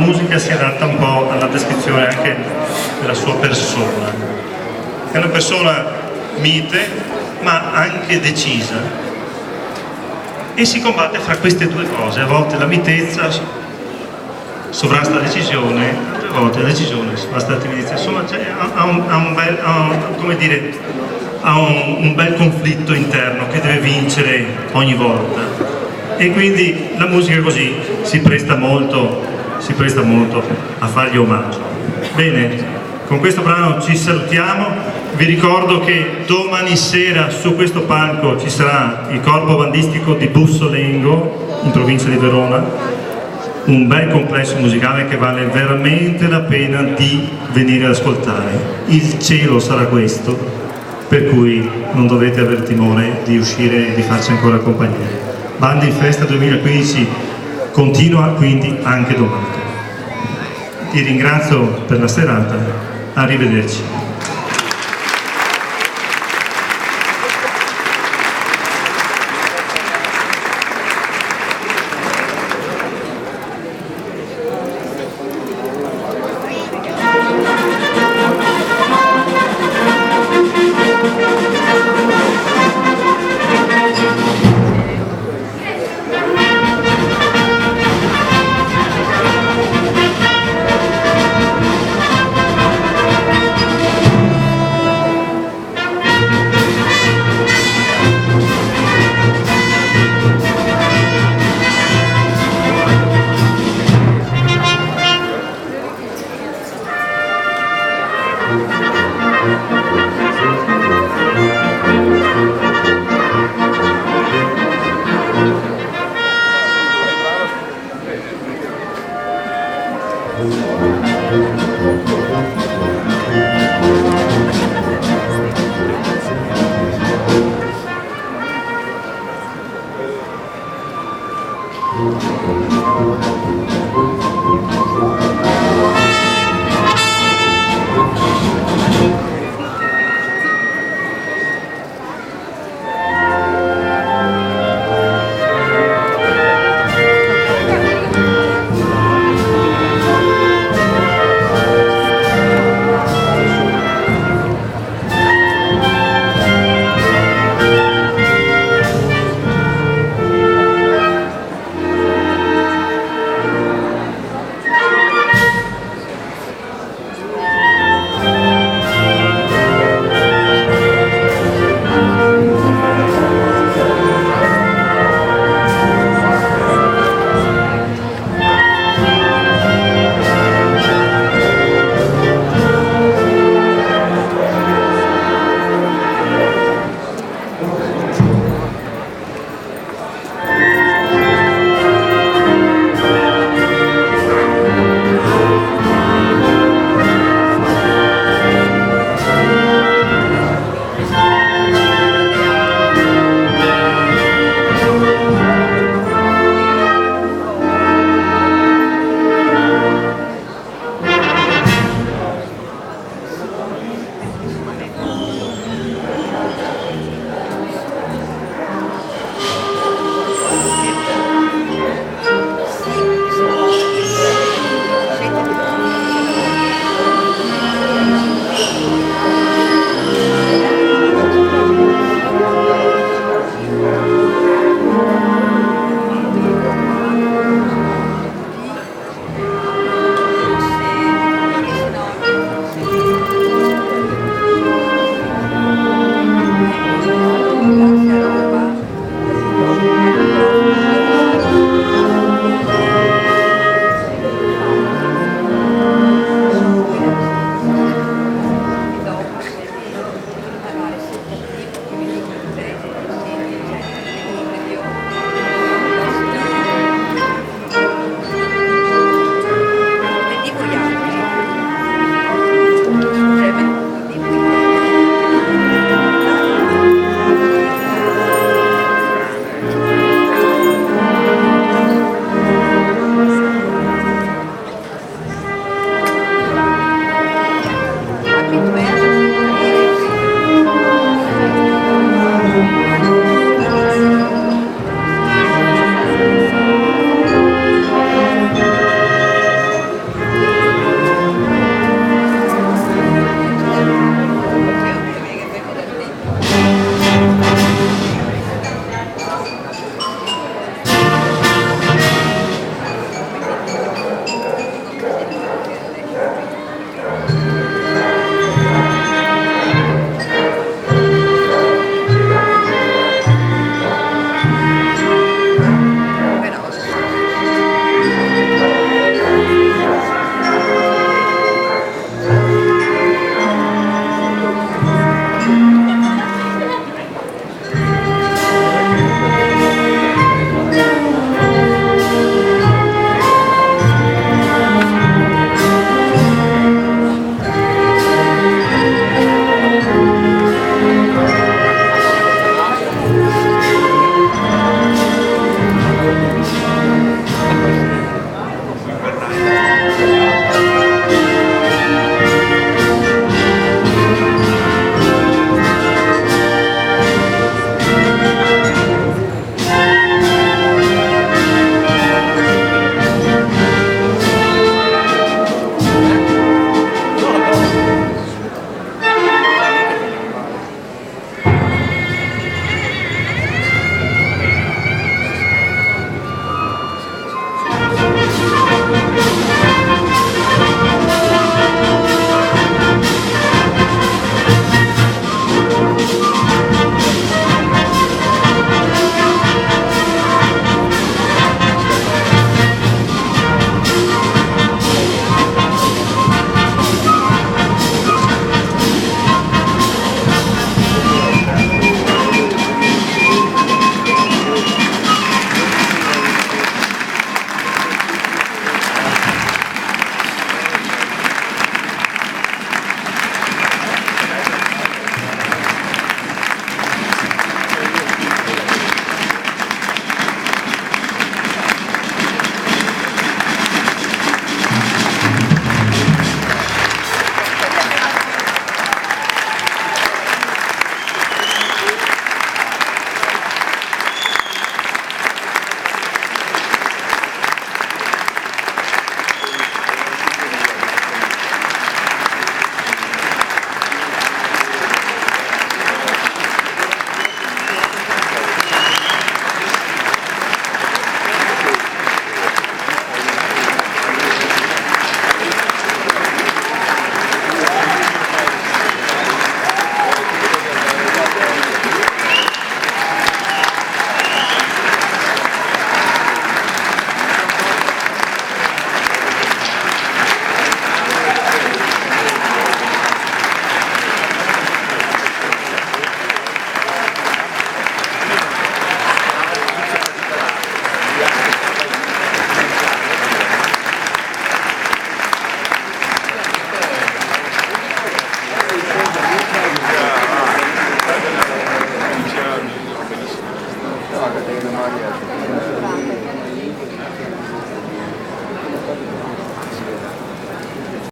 musica si adatta un po' alla descrizione anche della sua persona. È una persona mite, ma anche decisa, e si combatte fra queste due cose. A volte la mitezza sovrasta la decisione, altre volte la decisione sovrasta la timidezza. Insomma, ha un bel conflitto interno che deve vincere ogni volta, e quindi la musica così si presta molto a fargli omaggio. Bene, con questo brano ci salutiamo. Vi ricordo che domani sera su questo palco ci sarà il corpo bandistico di Bussolengo in provincia di Verona, un bel complesso musicale che vale veramente la pena di venire ad ascoltare. Il cielo sarà questo, per cui non dovete aver timore di uscire e di farci ancora compagnia. Banda in Festa 2015 continua quindi anche domani. Ti ringrazio per la serata, arrivederci. Thank you.